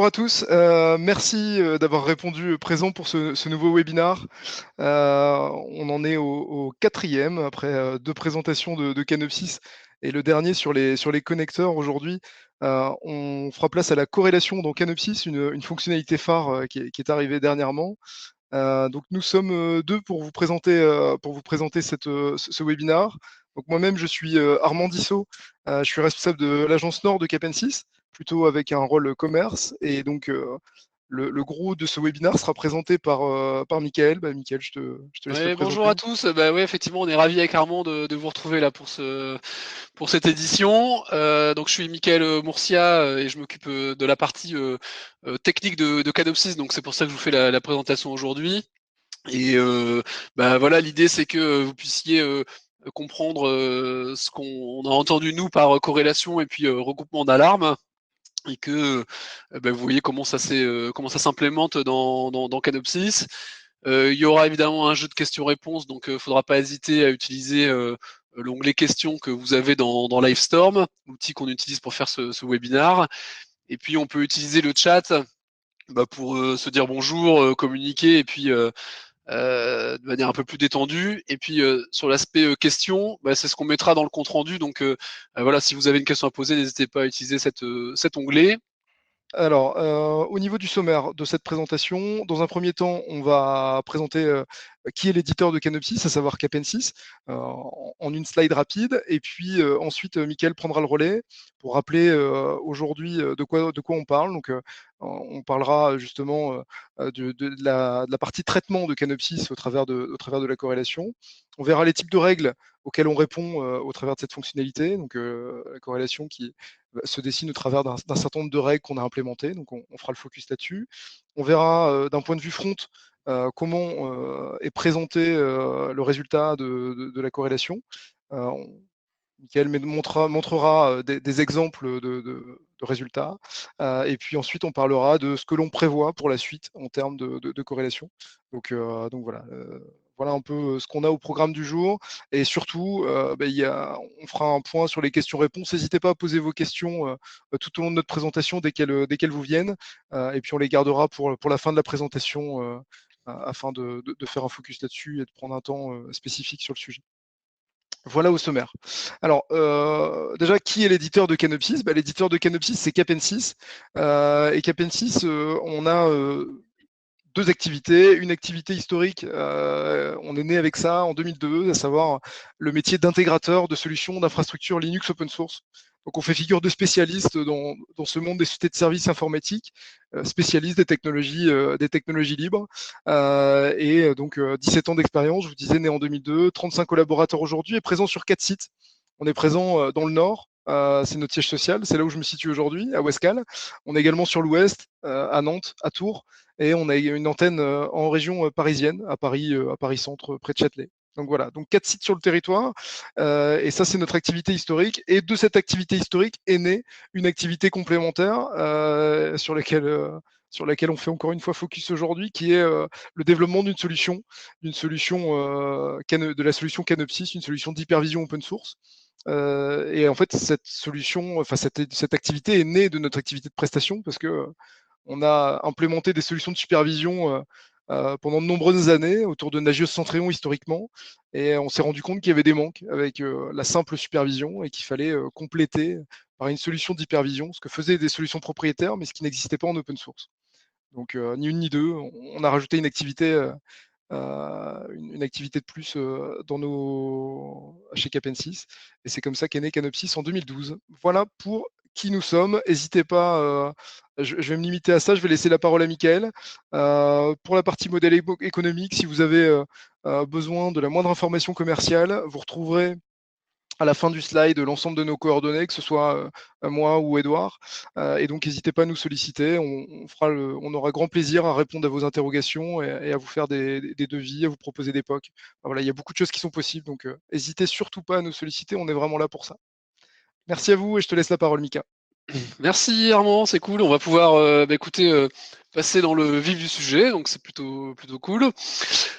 Bonjour à tous, merci d'avoir répondu présent pour ce nouveau webinar. On en est au quatrième après deux présentations de Canopsys et le dernier sur les connecteurs aujourd'hui. On fera place à la corrélation dans Canopsys, une fonctionnalité phare qui est arrivée dernièrement. Donc nous sommes deux pour vous présenter ce webinar. Donc moi-même, je suis Armand Dissot, je suis responsable de l'agence Nord de Capensys, plutôt avec un rôle commerce. Et donc le gros de ce webinar sera présenté par Michael. Michael, je te laisse te Ouais, bonjour présenter. à tous. Bah ouais, effectivement, on est ravis avec Armand de vous retrouver là pour cette édition. Donc je suis Mickaël Mourcia et je m'occupe de la partie technique de Canopsys. Donc c'est pour ça que je vous fais la présentation aujourd'hui. Et bah voilà, l'idée c'est que vous puissiez comprendre ce qu'on a entendu nous par corrélation et puis regroupement d'alarmes. Et que bah, vous voyez comment ça s'implémente dans Canopsys. Il y aura évidemment un jeu de questions-réponses, donc il ne faudra pas hésiter à utiliser l'onglet questions que vous avez dans Livestorm, l'outil qu'on utilise pour faire ce webinar. Et puis on peut utiliser le chat pour se dire bonjour, communiquer, et puis de manière un peu plus détendue. Et puis sur l'aspect questions, c'est ce qu'on mettra dans le compte rendu. Donc voilà, si vous avez une question à poser, n'hésitez pas à utiliser cet onglet. Alors, au niveau du sommaire de cette présentation, dans un premier temps, on va présenter qui est l'éditeur de Canopsys, à savoir Capensys, en une slide rapide. Et puis ensuite, Mickaël prendra le relais pour rappeler aujourd'hui de quoi on parle. Donc, on parlera justement de la partie traitement de Canopsys au travers de la corrélation. On verra les types de règles auxquelles on répond au travers de cette fonctionnalité. Donc, la corrélation qui se dessine au travers d'un certain nombre de règles qu'on a implémentées. Donc, on fera le focus là-dessus. On verra d'un point de vue front comment est présenté le résultat de la corrélation. Michael montrera des exemples de résultats. Et puis ensuite, on parlera de ce que l'on prévoit pour la suite en termes de corrélation. Donc voilà. Voilà un peu ce qu'on a au programme du jour. Et surtout, on fera un point sur les questions-réponses. N'hésitez pas à poser vos questions tout au long de notre présentation dès qu'elles vous viennent. Et puis on les gardera pour la fin de la présentation afin de faire un focus là-dessus et de prendre un temps spécifique sur le sujet. Voilà au sommaire. Alors, déjà, qui est l'éditeur de Canopsys? L'éditeur de Canopsys, c'est Capensys. Et Capensys, on a deux activités. Une activité historique, on est né avec ça en 2002, à savoir le métier d'intégrateur de solutions d'infrastructure Linux open source. Donc on fait figure de spécialiste dans ce monde des sociétés de services informatiques, spécialiste des technologies libres. Donc 17 ans d'expérience, je vous disais, né en 2002, 35 collaborateurs aujourd'hui et présent sur 4 sites. On est présent dans le Nord, c'est notre siège social, c'est là où je me situe aujourd'hui, à Ouescal. On est également sur l'Ouest, à Nantes, à Tours, et on a une antenne en région parisienne, à Paris Centre, près de Châtelet. Donc voilà, donc 4 sites sur le territoire, et ça c'est notre activité historique. Et de cette activité historique est née une activité complémentaire sur laquelle on fait encore une fois focus aujourd'hui, qui est le développement de la solution Canopsys, une solution d'hypervision open source. Et en fait, cette activité est née de notre activité de prestation parce que on a implémenté des solutions de supervision pendant de nombreuses années autour de Nagios Centréon historiquement, et on s'est rendu compte qu'il y avait des manques avec la simple supervision et qu'il fallait compléter par une solution d'hypervision, ce que faisaient des solutions propriétaires, mais ce qui n'existait pas en open source. Donc ni une ni deux, on a rajouté une activité de plus chez Capensys, et c'est comme ça qu'est né Canopsys en 2012. Voilà pour qui nous sommes. N'hésitez pas, je vais me limiter à ça, je vais laisser la parole à Michael. Pour la partie modèle économique, si vous avez besoin de la moindre information commerciale, vous retrouverez à la fin du slide l'ensemble de nos coordonnées, que ce soit moi ou Edouard. Et donc, n'hésitez pas à nous solliciter. On aura grand plaisir à répondre à vos interrogations et à vous faire des devis, à vous proposer des POC. Enfin, voilà, il y a beaucoup de choses qui sont possibles. Donc, n'hésitez surtout pas à nous solliciter. On est vraiment là pour ça. Merci à vous et je te laisse la parole, Mika. Merci Armand, c'est cool. On va pouvoir écouter, passer dans le vif du sujet, donc c'est plutôt cool.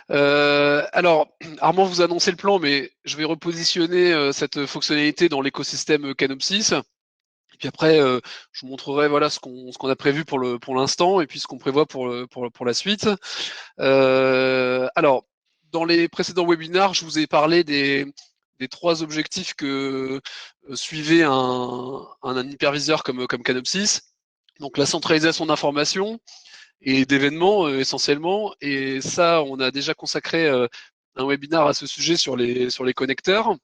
Alors, Armand vous a annoncé le plan, mais je vais repositionner cette fonctionnalité dans l'écosystème Canopsys. Et puis après, je vous montrerai voilà ce qu'on a prévu pour l'instant et puis ce qu'on prévoit pour la suite. Alors, dans les précédents webinaires, je vous ai parlé des 3 objectifs que suivait un hyperviseur comme Canopsys. Donc la centralisation d'informations et d'événements essentiellement. Et ça, on a déjà consacré un webinaire à ce sujet sur les connecteurs,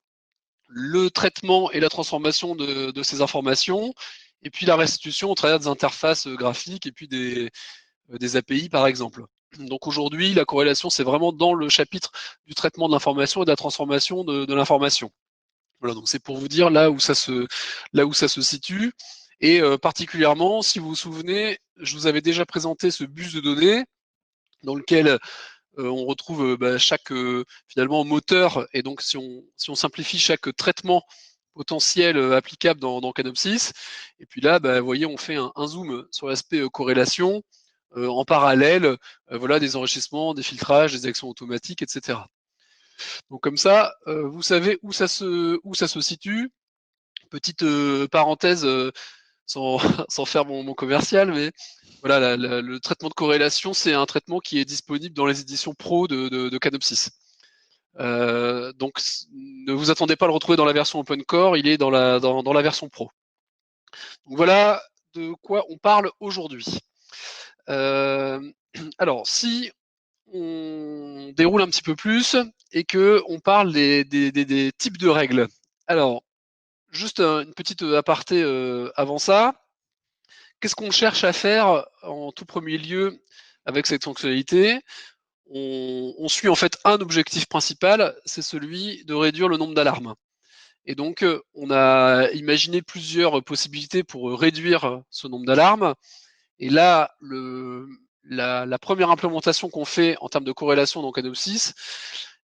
le traitement et la transformation de ces informations, et puis la restitution au travers des interfaces graphiques et puis des API par exemple. Donc aujourd'hui, la corrélation, c'est vraiment dans le chapitre du traitement de l'information et de la transformation de l'information. Voilà, donc c'est pour vous dire là où ça se situe. Et particulièrement, si vous vous souvenez, je vous avais déjà présenté ce bus de données dans lequel on retrouve chaque finalement moteur, et donc si on simplifie chaque traitement potentiel applicable dans Canopsys. Et puis là, vous voyez, on fait un zoom sur l'aspect corrélation, en parallèle, voilà, des enrichissements, des filtrages, des actions automatiques, etc. Donc comme ça, vous savez où ça se situe. Petite parenthèse, sans, sans faire mon commercial, mais voilà, le traitement de corrélation, c'est un traitement qui est disponible dans les éditions pro de Canopsys. Donc ne vous attendez pas à le retrouver dans la version open core, il est dans la version pro. Donc voilà de quoi on parle aujourd'hui. Alors si on déroule un petit peu plus et que on parle des types de règles. Alors juste une petite aparté avant ça. Qu'est-ce qu'on cherche à faire en tout premier lieu avec cette fonctionnalité? On suit en fait un objectif principal, c'est celui de réduire le nombre d'alarmes. Et donc, on a imaginé plusieurs possibilités pour réduire ce nombre d'alarmes. Et là, la première implémentation qu'on fait en termes de corrélation dans Canopsys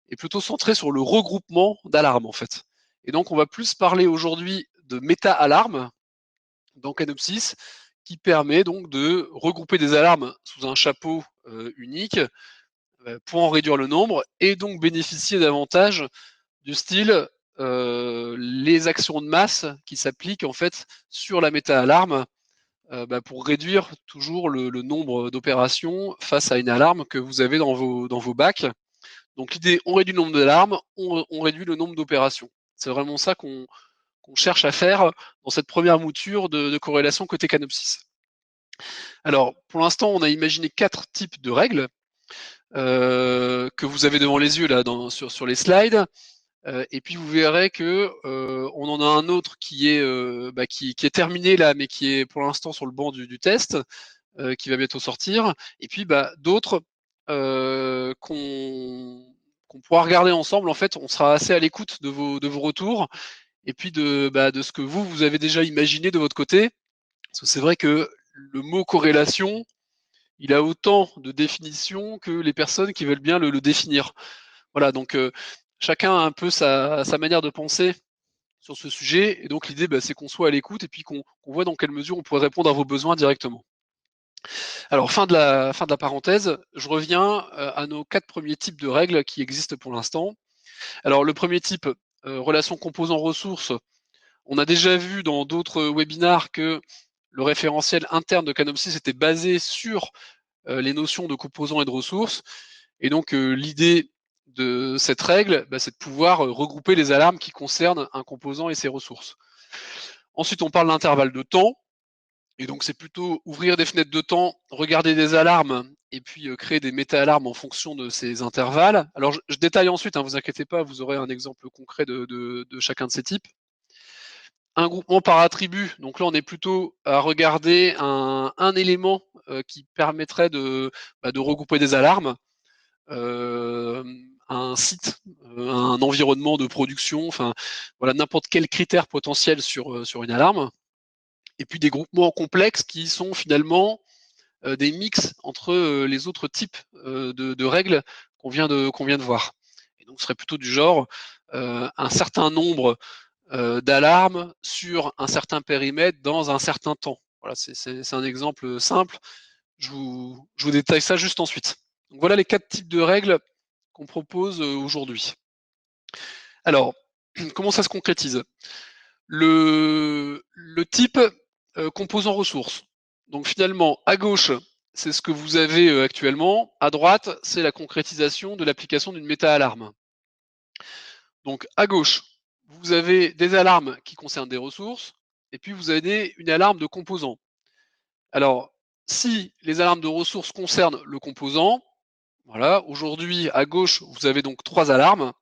est plutôt centrée sur le regroupement d'alarmes en fait. Et donc, on va plus parler aujourd'hui de méta-alarmes dans Canopsys, qui permet donc de regrouper des alarmes sous un chapeau unique pour en réduire le nombre et donc bénéficier davantage du style les actions de masse qui s'appliquent en fait sur la méta-alarme pour réduire toujours le nombre d'opérations face à une alarme que vous avez dans vos bacs. Donc l'idée, on réduit le nombre d'alarmes, on réduit le nombre d'opérations. C'est vraiment ça qu'on cherche à faire dans cette première mouture de corrélation côté Canopsys. Alors, pour l'instant, on a imaginé 4 types de règles que vous avez devant les yeux là sur les slides. Et puis vous verrez que on en a un autre qui est terminé là, mais qui est pour l'instant sur le banc du test, qui va bientôt sortir. Et puis d'autres qu'on pourra regarder ensemble. En fait, on sera assez à l'écoute de vos retours et puis de ce que vous avez déjà imaginé de votre côté. Parce que c'est vrai que le mot corrélation, il a autant de définitions que les personnes qui veulent bien le définir. Voilà, donc chacun a un peu sa manière de penser sur ce sujet, et donc l'idée, c'est qu'on soit à l'écoute et puis qu'on voit dans quelle mesure on pourrait répondre à vos besoins directement. Alors, fin de la parenthèse, je reviens à nos 4 premiers types de règles qui existent pour l'instant. Alors, le premier type, relation composant-ressources, on a déjà vu dans d'autres webinars que le référentiel interne de Canopsys était basé sur les notions de composants et de ressources. Et donc, l'idée de cette règle, c'est de pouvoir regrouper les alarmes qui concernent un composant et ses ressources. Ensuite, on parle d'intervalle de temps. Et donc, c'est plutôt ouvrir des fenêtres de temps, regarder des alarmes et puis créer des méta-alarmes en fonction de ces intervalles. Alors, je détaille ensuite, hein, vous inquiétez pas, vous aurez un exemple concret de chacun de ces types. Un groupement par attribut, donc là, on est plutôt à regarder un élément qui permettrait de regrouper des alarmes. Un site, un environnement de production, enfin voilà, n'importe quel critère potentiel sur une alarme. Et puis des groupements complexes qui sont finalement des mix entre les autres types de règles qu'on vient de voir. Et donc ce serait plutôt du genre un certain nombre d'alarmes sur un certain périmètre dans un certain temps. Voilà, c'est un exemple simple. Je vous détaille ça juste ensuite. Donc voilà les 4 types de règles qu'on propose aujourd'hui. Alors, comment ça se concrétise? Le type composant ressources. Donc finalement, à gauche, c'est ce que vous avez actuellement. À droite, c'est la concrétisation de l'application d'une méta-alarme. Donc à gauche, vous avez des alarmes qui concernent des ressources, et puis vous avez une alarme de composants. Alors, si les alarmes de ressources concernent le composant, voilà, aujourd'hui, à gauche, vous avez donc 3 alarmes.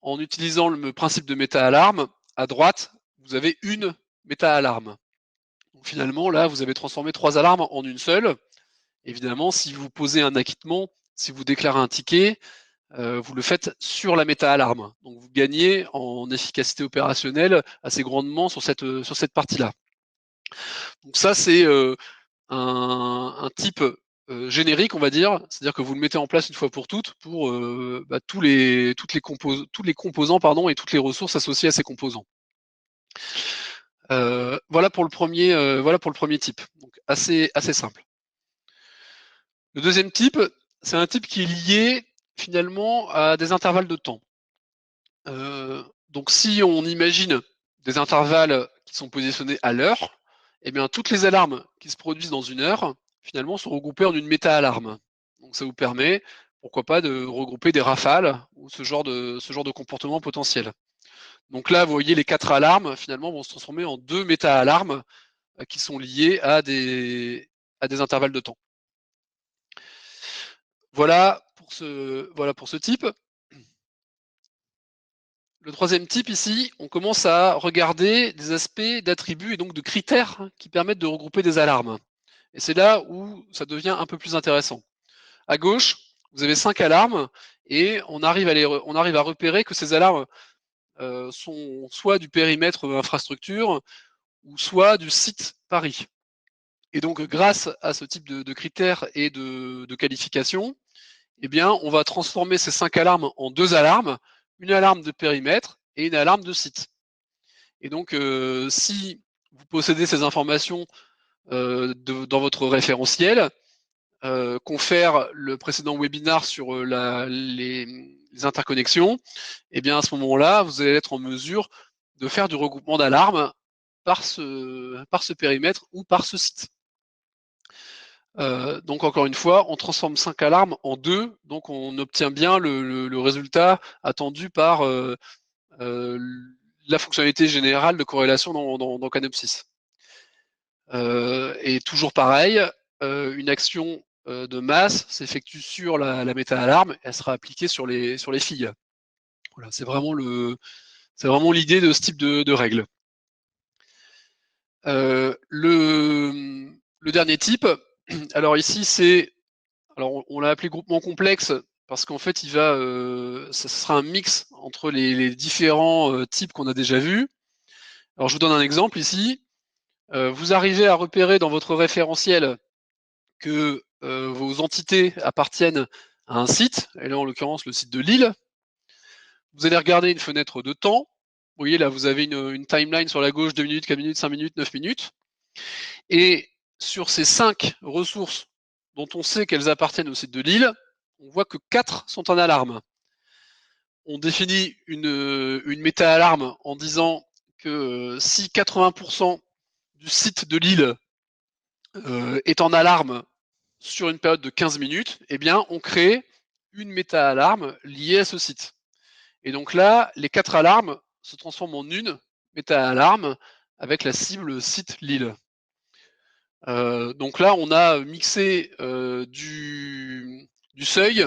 En utilisant le principe de méta-alarme, à droite, vous avez une méta-alarme. Donc finalement, là, vous avez transformé 3 alarmes en une seule. Évidemment, si vous posez un acquittement, si vous déclarez un ticket, vous le faites sur la méta-alarme. Donc vous gagnez en efficacité opérationnelle assez grandement sur cette partie-là. Donc ça, c'est un type générique, on va dire, c'est-à-dire que vous le mettez en place une fois pour toutes pour tous les composants pardon, et toutes les ressources associées à ces composants. Voilà pour le premier type, donc assez simple. Le deuxième type, c'est un type qui est lié finalement à des intervalles de temps. Donc si on imagine des intervalles qui sont positionnés à l'heure, eh bien toutes les alarmes qui se produisent dans une heure, finalement, sont regroupées en une méta-alarme. Donc ça vous permet, pourquoi pas, de regrouper des rafales ou ce genre de comportement potentiel. Donc là, vous voyez, les 4 alarmes, finalement, vont se transformer en 2 méta-alarmes qui sont liées à des intervalles de temps. Voilà pour ce type. Le troisième type ici, on commence à regarder des aspects d'attributs et donc de critères qui permettent de regrouper des alarmes. Et c'est là où ça devient un peu plus intéressant. À gauche, vous avez 5 alarmes et on arrive à repérer que ces alarmes sont soit du périmètre infrastructure ou soit du site Paris. Et donc, grâce à ce type de critères et de qualifications, eh bien, on va transformer ces 5 alarmes en 2 alarmes, une alarme de périmètre et une alarme de site. Et donc, si vous possédez ces informations dans votre référentiel, confère le précédent webinar sur les interconnexions, et bien à ce moment-là, vous allez être en mesure de faire du regroupement d'alarmes par ce périmètre ou par ce site. Donc encore une fois, on transforme 5 alarmes en 2, donc on obtient bien le résultat attendu par la fonctionnalité générale de corrélation dans Canopsys. Et toujours pareil, une action de masse s'effectue sur la méta-alarme, elle sera appliquée sur les filles. Voilà, c'est vraiment l'idée de ce type de règle. Le dernier type, alors ici on l'a appelé groupement complexe parce qu'en fait ça sera un mix entre les différents types qu'on a déjà vus. Alors je vous donne un exemple ici. Vous arrivez à repérer dans votre référentiel que vos entités appartiennent à un site, et là en l'occurrence le site de Lille. Vous allez regarder une fenêtre de temps. Vous voyez là, vous avez une timeline sur la gauche, 2 minutes, 4 minutes, 5 minutes, 9 minutes. Et sur ces 5 ressources dont on sait qu'elles appartiennent au site de Lille, on voit que 4 sont en alarme. On définit une méta-alarme en disant que si 80% du site de Lille est en alarme sur une période de 15 minutes, eh bien, on crée une méta-alarme liée à ce site. Et donc là, les 4 alarmes se transforment en une méta-alarme avec la cible site Lille. Donc là, on a mixé du seuil,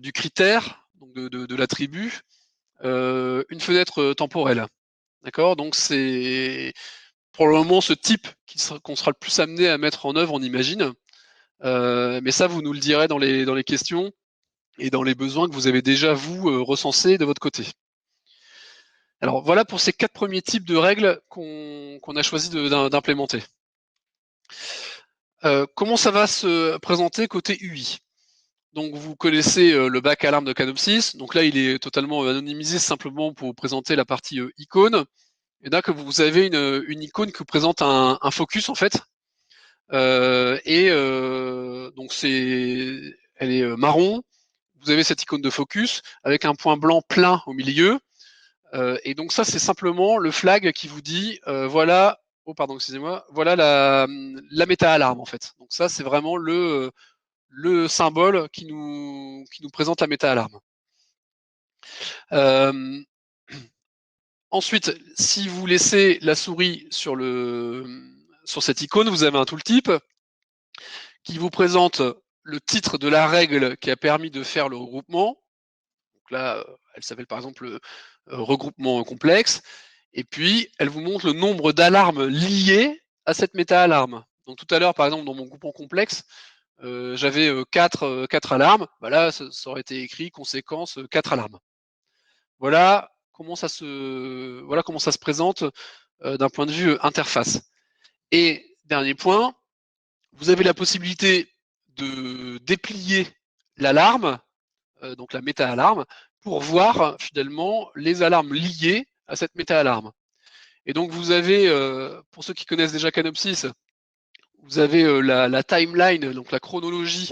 du critère, donc de l'attribut, une fenêtre temporelle. D'accord? Donc c'est pour le moment ce type qu'on sera le plus amené à mettre en œuvre, on imagine. Mais ça, vous nous le direz dans les questions et dans les besoins que vous avez déjà, vous, recensés de votre côté. Alors voilà pour ces 4 premiers types de règles qu'on a choisi d'implémenter. Comment ça va se présenter côté UI? Donc vous connaissez le bac alarme de Canopsys. Donc là, il est totalement anonymisé simplement pour vous présenter la partie icône. Et là, que vous avez une icône qui vous présente un focus en fait. Donc elle est marron. Vous avez cette icône de focus avec un point blanc plein au milieu. Et donc ça, c'est simplement le flag qui vous dit, voilà, oh pardon, excusez-moi, voilà la méta-alarme en fait. Donc ça, c'est vraiment le symbole qui nous présente la méta-alarme. Ensuite, si vous laissez la souris sur cette icône, vous avez un tooltip qui vous présente le titre de la règle qui a permis de faire le regroupement. Donc là, elle s'appelle par exemple regroupement complexe. Et puis, elle vous montre le nombre d'alarmes liées à cette méta-alarme. Donc tout à l'heure, par exemple, dans mon groupement complexe, j'avais 4 alarmes. Bah là, ça aurait été écrit conséquence 4 alarmes. Voilà comment ça se présente d'un point de vue interface. Et dernier point, vous avez la possibilité de déplier l'alarme, donc la méta-alarme, pour voir finalement les alarmes liées à cette méta-alarme. Et donc vous avez, pour ceux qui connaissent déjà Canopsys, vous avez la timeline, donc la chronologie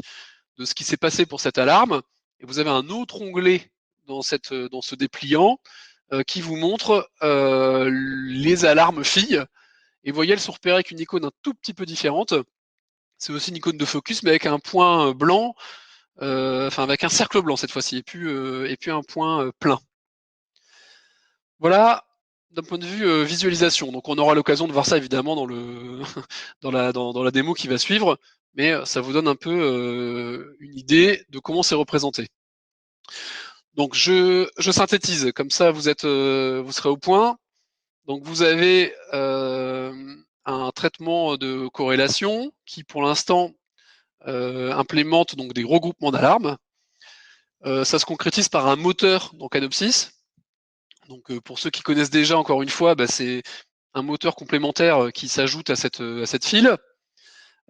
de ce qui s'est passé pour cette alarme, et vous avez un autre onglet dans ce dépliant qui vous montre les alarmes filles. Et vous voyez, elles sont repérées avec une icône un tout petit peu différente. C'est aussi une icône de focus, mais avec un point blanc, enfin avec un cercle blanc cette fois-ci, et puis un point plein. Voilà, d'un point de vue visualisation. Donc on aura l'occasion de voir ça évidemment dans dans la démo qui va suivre, mais ça vous donne un peu une idée de comment c'est représenté. Donc je synthétise, comme ça vous serez au point. Donc vous avez un traitement de corrélation qui pour l'instant implémente donc des regroupements d'alarmes. Ça se concrétise par un moteur dans Canopsys. Donc pour ceux qui connaissent déjà, encore une fois, bah, c'est un moteur complémentaire qui s'ajoute à cette file.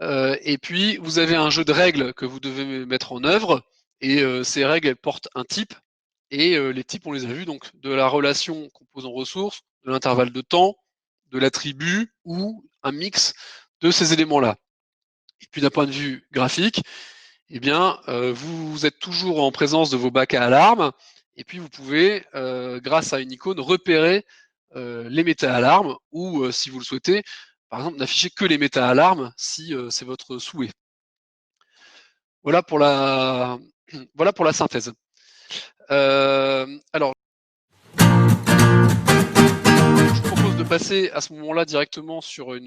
Et puis vous avez un jeu de règles que vous devez mettre en œuvre. Et ces règles elles portent un type. Et les types, on les a vus, donc de la relation composant-ressource, de l'intervalle de temps, de l'attribut ou un mix de ces éléments-là. Et puis d'un point de vue graphique, eh bien, vous êtes toujours en présence de vos bacs à alarme, et puis vous pouvez, grâce à une icône, repérer les méta-alarmes, ou si vous le souhaitez, par exemple, n'afficher que les méta-alarmes si c'est votre souhait. Voilà pour la, voilà pour la synthèse. Alors, je vous propose de passer à ce moment-là directement sur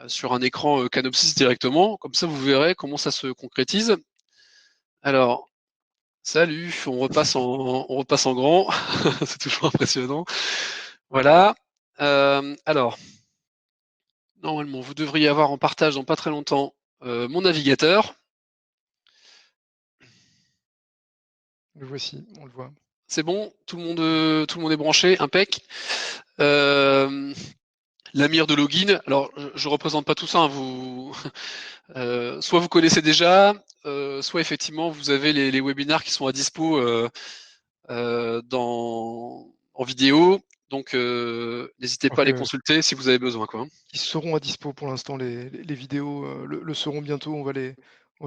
sur un écran Canopsys directement, comme ça vous verrez comment ça se concrétise. Alors, salut, on repasse en grand, c'est toujours impressionnant. Voilà. Alors, normalement, vous devriez avoir en partage dans pas très longtemps mon navigateur. Le voici, on le voit. C'est bon, tout le monde est branché, impec. La mire de login. Alors, je représente pas tout ça. Hein, soit vous connaissez déjà, soit effectivement vous avez les webinars qui sont à dispo en vidéo. Donc, n'hésitez pas à les consulter si vous avez besoin, quoi. Ils seront à dispo pour l'instant, les vidéos le seront bientôt. On va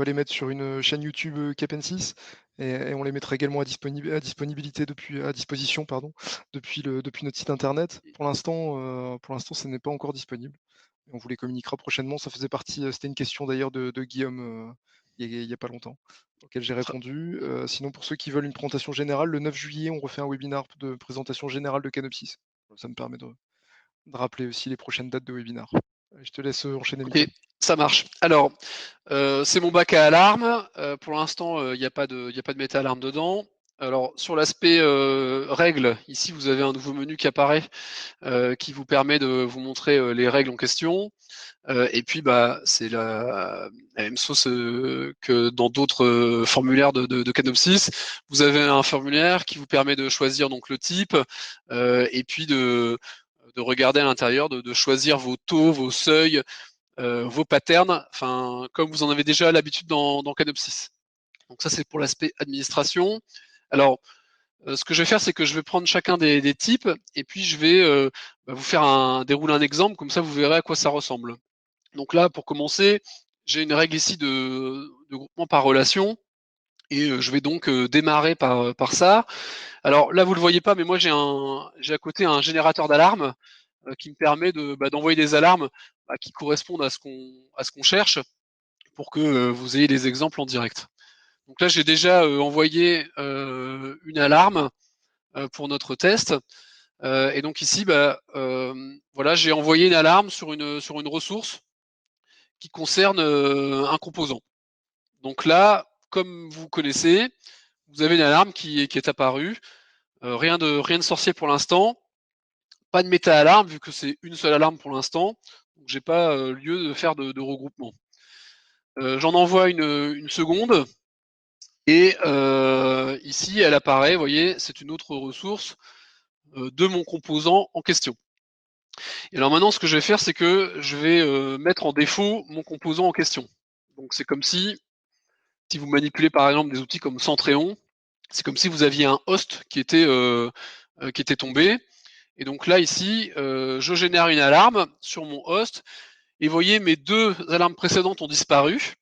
les mettre sur une chaîne YouTube Capensis et on les mettra également à disposition pardon, depuis notre site internet. Pour l'instant, ce n'est pas encore disponible. On vous les communiquera prochainement. Ça faisait partie, c'était une question d'ailleurs de Guillaume il y a pas longtemps, auquel j'ai répondu. Sinon, pour ceux qui veulent une présentation générale, le 9 juillet, on refait un webinar de présentation générale de Canopsys. Ça me permet de rappeler aussi les prochaines dates de webinar. Je te laisse enchaîner, Ok, Mickaël. ça marche. Alors, c'est mon bac à alarme. Pour l'instant, il n'y a pas de méta-alarme dedans. Alors, sur l'aspect règles, ici, vous avez un nouveau menu qui apparaît qui vous permet de vous montrer les règles en question. Et puis, bah, c'est la même chose que dans d'autres formulaires de Canopsys. Vous avez un formulaire qui vous permet de choisir donc le type et puis de regarder à l'intérieur, de choisir vos taux, vos seuils, vos patterns, enfin, comme vous en avez déjà l'habitude dans Canopsys. Donc ça, c'est pour l'aspect administration. Alors, ce que je vais faire, c'est que je vais prendre chacun des types et puis je vais vous faire dérouler un exemple, comme ça vous verrez à quoi ça ressemble. Donc là, pour commencer, j'ai une règle ici de groupement par relation. Et je vais donc démarrer par ça. Alors là, vous le voyez pas, mais moi j'ai à côté un générateur d'alarme qui me permet d'envoyer des alarmes qui correspondent à ce qu'on cherche pour que vous ayez les exemples en direct. Donc là, j'ai déjà envoyé une alarme pour notre test. Et donc ici, voilà, j'ai envoyé une alarme sur une ressource qui concerne un composant. Donc là, comme vous connaissez, vous avez une alarme qui est apparue. Rien de sorcier pour l'instant. Pas de méta-alarme, vu que c'est une seule alarme pour l'instant. Donc j'ai pas lieu de faire de regroupement. J'en envoie une seconde. Et ici, elle apparaît, vous voyez, c'est une autre ressource de mon composant en question. Et alors maintenant, ce que je vais faire, c'est que je vais mettre en défaut mon composant en question. Donc c'est comme si vous manipulez par exemple des outils comme Centréon, c'est comme si vous aviez un host qui était tombé. Et donc là, ici, je génère une alarme sur mon host. Et vous voyez, mes deux alarmes précédentes ont disparu.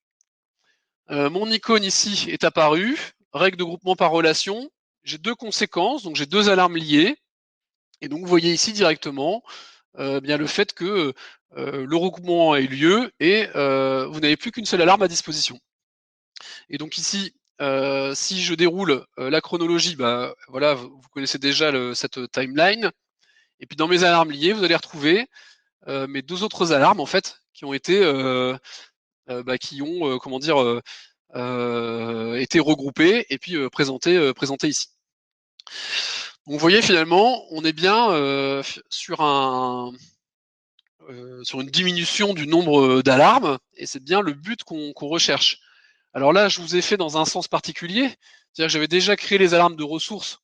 Mon icône ici est apparu. Règle de groupement par relation. J'ai deux conséquences, donc j'ai deux alarmes liées. Et donc vous voyez ici directement bien le fait que le regroupement ait eu lieu et vous n'avez plus qu'une seule alarme à disposition. Et donc ici, si je déroule la chronologie, voilà, vous connaissez déjà cette timeline. Et puis dans mes alarmes liées, vous allez retrouver mes deux autres alarmes en fait qui ont été comment dire été regroupées et puis présentées ici. Donc vous voyez finalement, on est bien sur une diminution du nombre d'alarmes, et c'est bien le but qu'on recherche. Alors là, je vous ai fait dans un sens particulier, c'est-à-dire que j'avais déjà créé les alarmes de ressources,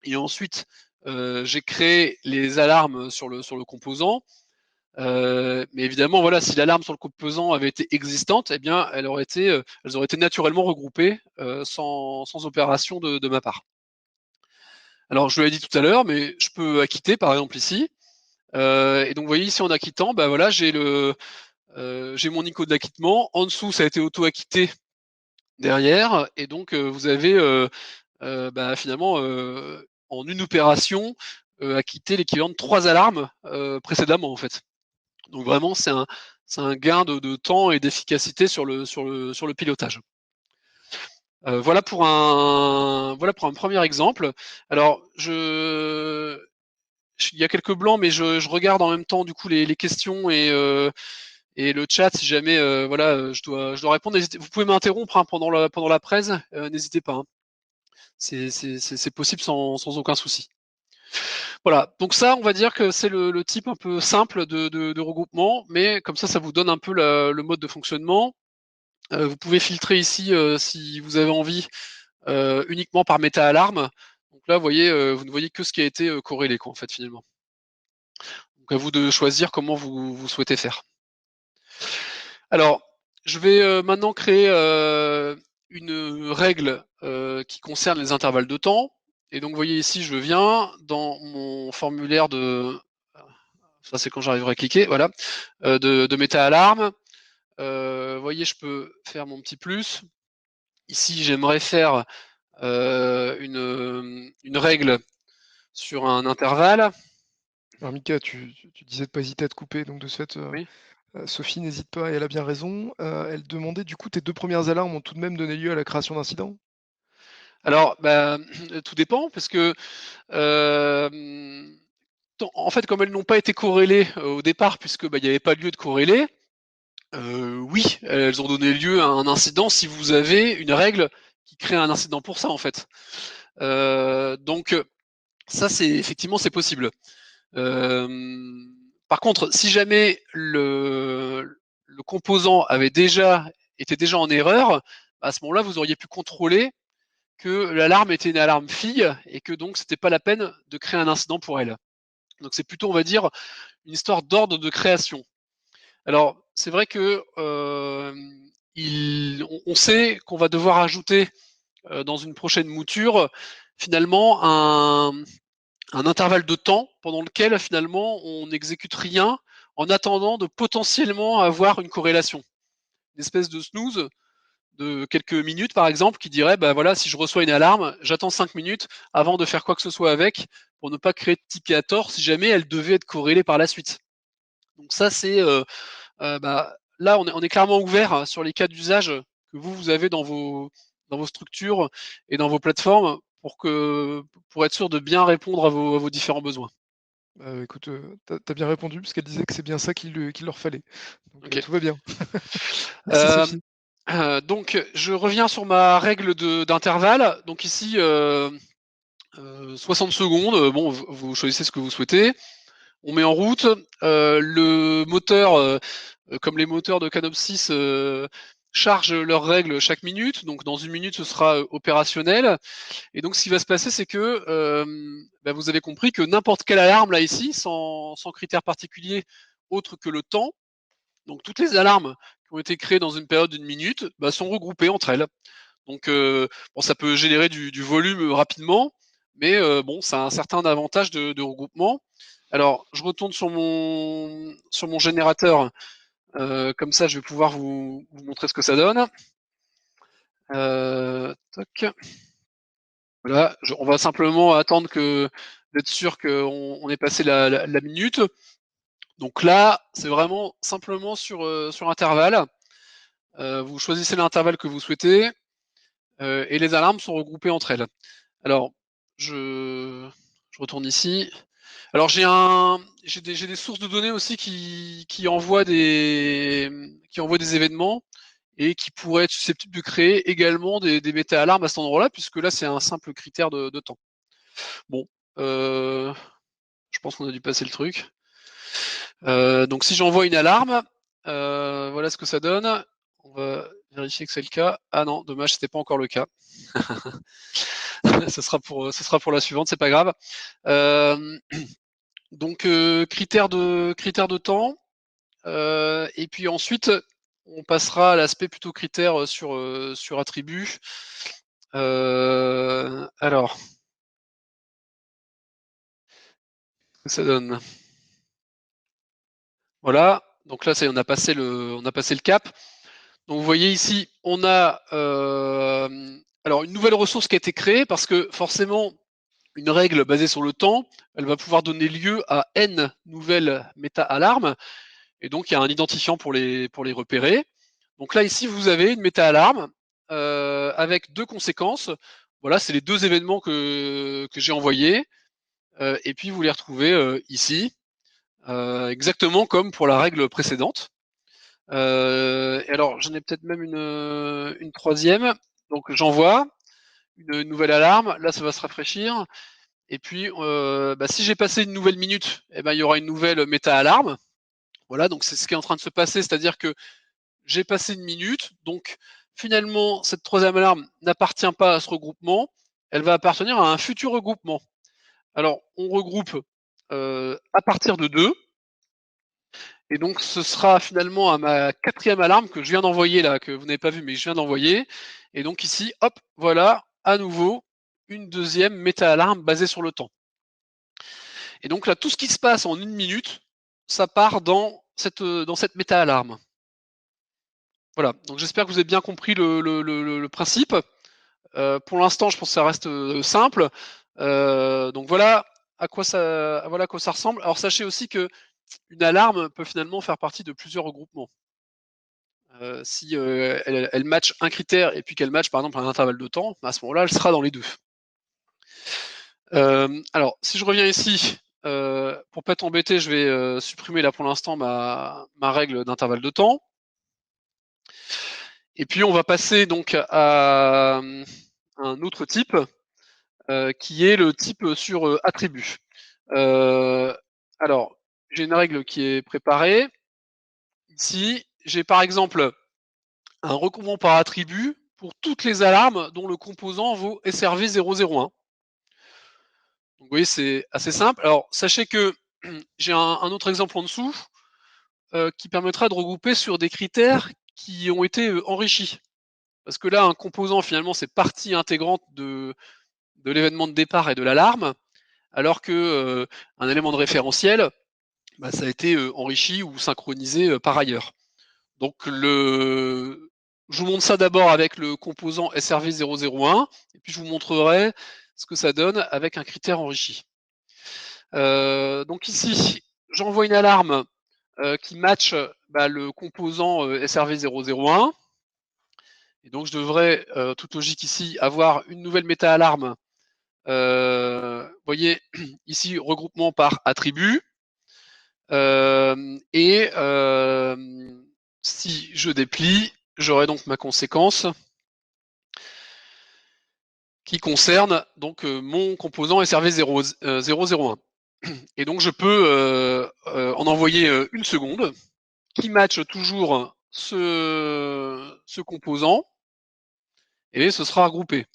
et ensuite j'ai créé les alarmes sur le composant. Mais évidemment, voilà, si l'alarme sur le composant avait été existante, eh bien, elles auraient été naturellement regroupées sans opération de ma part. Alors, je l'ai dit tout à l'heure, mais je peux acquitter, par exemple ici. Et donc, vous voyez ici en acquittant, voilà, j'ai mon icône d'acquittement. En dessous, ça a été auto-acquitté derrière, et donc vous avez finalement en une opération acquitté l'équivalent de 3 alarmes précédemment en fait. Donc vraiment, c'est un gain de temps et d'efficacité sur le pilotage. Voilà pour un premier exemple. Alors, il y a quelques blancs, mais je regarde en même temps du coup les questions et le chat. Si jamais je dois répondre, vous pouvez m'interrompre pendant la presse, n'hésitez pas. Hein. C'est possible sans aucun souci. Voilà, donc ça, on va dire que c'est le type un peu simple de regroupement, mais comme ça vous donne un peu le mode de fonctionnement. Vous pouvez filtrer ici, si vous avez envie, uniquement par méta-alarme. Donc là, vous voyez, vous ne voyez que ce qui a été corrélé, quoi, en fait, finalement. Donc à vous de choisir comment vous souhaitez faire. Alors, je vais maintenant créer une règle qui concerne les intervalles de temps. Et donc, vous voyez ici, je viens dans mon formulaire ça c'est quand j'arriverai à cliquer, voilà, de méta-alarme. Vous voyez, je peux faire mon petit plus. Ici, j'aimerais faire une règle sur un intervalle. Alors Mika, tu disais de pas hésiter à te couper, donc de ce fait, Oui. Sophie n'hésite pas et elle a bien raison. Elle demandait du coup, tes 2 premières alarmes ont tout de même donné lieu à la création d'incidents? Alors, tout dépend, parce que en fait, comme elles n'ont pas été corrélées au départ, puisque il n'y avait pas lieu de corréler, oui, elles ont donné lieu à un incident si vous avez une règle qui crée un incident pour ça, en fait. Donc ça, effectivement, c'est possible. Par contre, si jamais le composant était déjà en erreur, à ce moment-là, vous auriez pu contrôler que l'alarme était une alarme fille et que donc c'était pas la peine de créer un incident pour elle. Donc c'est plutôt, on va dire, une histoire d'ordre de création. Alors, c'est vrai que on sait qu'on va devoir ajouter dans une prochaine mouture finalement un intervalle de temps pendant lequel finalement on n'exécute rien en attendant de potentiellement avoir une corrélation. Une espèce de snooze de quelques minutes, par exemple, qui dirait, bah voilà, si je reçois une alarme, j'attends 5 minutes avant de faire quoi que ce soit avec, pour ne pas créer de ticket à tort si jamais elle devait être corrélée par la suite. Donc ça, c'est bah, là, on est clairement ouvert sur les cas d'usage que vous avez dans vos structures et dans vos plateformes pour être sûr de bien répondre à vos différents besoins. Écoute, tu as bien répondu parce qu'elle disait que c'est bien ça qu'il leur fallait. Donc OK. tout va bien. Merci Hem, Sophie. donc je reviens sur ma règle d'intervalle. Donc ici, 60 secondes, bon, vous choisissez ce que vous souhaitez. On met en route, le moteur, comme les moteurs de Canopsys, chargent leurs règles chaque minute. Donc dans 1 minute, ce sera, opérationnel. Et donc ce qui va se passer, c'est que, bah, vous avez compris que n'importe quelle alarme là ici, sans critère particulier autre que le temps, donc toutes les alarmes qui ont été créées dans une période d'1 minute, bah, sont regroupées entre elles. Donc bon, ça peut générer du volume rapidement, mais bon, ça a un certain avantage de regroupement. Alors, je retourne sur mon générateur, comme ça je vais pouvoir vous montrer ce que ça donne. Toc. Voilà, on va simplement attendre d'être sûr qu'on ait passé la minute. Donc là, c'est vraiment simplement sur intervalle. Vous choisissez l'intervalle que vous souhaitez, et les alarmes sont regroupées entre elles. Alors, je je retourne ici. Alors j'ai des sources de données aussi qui envoient des événements et qui pourraient être susceptibles de créer également des méta-alarmes à cet endroit-là, puisque là, c'est un simple critère de temps. Bon, heu, je pense qu'on a dû passer le truc. Donc si j'envoie une alarme, voilà ce que ça donne. On va vérifier que c'est le cas. Ah non, dommage, c'était pas encore le cas. Ce sera pour la suivante, c'est pas grave. Hem, donc critères de temps, et puis ensuite, on passera à l'aspect plutôt critères, sur attributs. Alors, que ça donne? Voilà, donc là, on a passé le cap. Donc vous voyez ici, on a, alors une nouvelle ressource qui a été créée parce que forcément, une règle basée sur le temps, elle va pouvoir donner lieu à N nouvelles méta-alarmes, et donc il y a un identifiant pour les repérer. Donc là, ici, vous avez une méta-alarme avec 2 conséquences. Voilà, c'est les 2 événements que j'ai envoyés, et puis vous les retrouvez, ici, exactement comme pour la règle précédente. Et alors, j'en ai peut-être même une 3e. Donc j'envoie une nouvelle alarme. Là, ça va se rafraîchir. Et puis, bah, si j'ai passé une nouvelle minute, eh ben, il y aura une nouvelle méta-alarme. Voilà, donc c'est ce qui est en train de se passer, c'est-à-dire que j'ai passé une minute, donc finalement, cette 3e alarme n'appartient pas à ce regroupement, elle va appartenir à un futur regroupement. Alors, on regroupe à partir de 2, et donc ce sera finalement à ma 4e alarme que je viens d'envoyer là, que vous n'avez pas vu, mais je viens d'envoyer. Et donc ici, hop, voilà, à nouveau, une 2e méta-alarme basée sur le temps. Et donc là, tout ce qui se passe en 1 minute, ça part dans cette méta-alarme. Voilà, donc j'espère que vous avez bien compris le principe. Pour l'instant, je pense que ça reste, simple. Donc voilà à quoi ça ressemble. Alors sachez aussi qu'une alarme peut finalement faire partie de plusieurs regroupements. Si, elle match un critère et puis qu'elle match par exemple un intervalle de temps, bah, à ce moment-là, elle sera dans les 2. Alors si je reviens ici, pour pas être embêté, je vais, supprimer là pour l'instant ma règle d'intervalle de temps. Et puis on va passer donc à, un autre type, qui est le type sur, attribut. Heu, alors, j'ai une règle qui est préparée. Ici, j'ai par exemple un recoupement par attribut pour toutes les alarmes dont le composant vaut SRV 001. Donc vous voyez, c'est assez simple. Alors sachez que j'ai un autre exemple en dessous, qui permettra de regrouper sur des critères qui ont été, enrichis. Parce que là, un composant finalement, c'est partie intégrante de l'événement de départ et de l'alarme, alors que, un élément de référentiel, bah, ça a été, enrichi ou synchronisé, par ailleurs. Donc Je vous montre ça d'abord avec le composant SRV001, et puis je vous montrerai ce que ça donne avec un critère enrichi. Donc ici, j'envoie une alarme qui match le composant SRV001. Et donc je devrais, toute logique ici, avoir une nouvelle méta-alarme. Vous voyez, ici, regroupement par attribut. Et si je déplie, j'aurai donc ma conséquence qui concerne donc mon composant SRV001. Et donc je peux en envoyer une seconde qui matche toujours ce composant, et ce sera regroupé.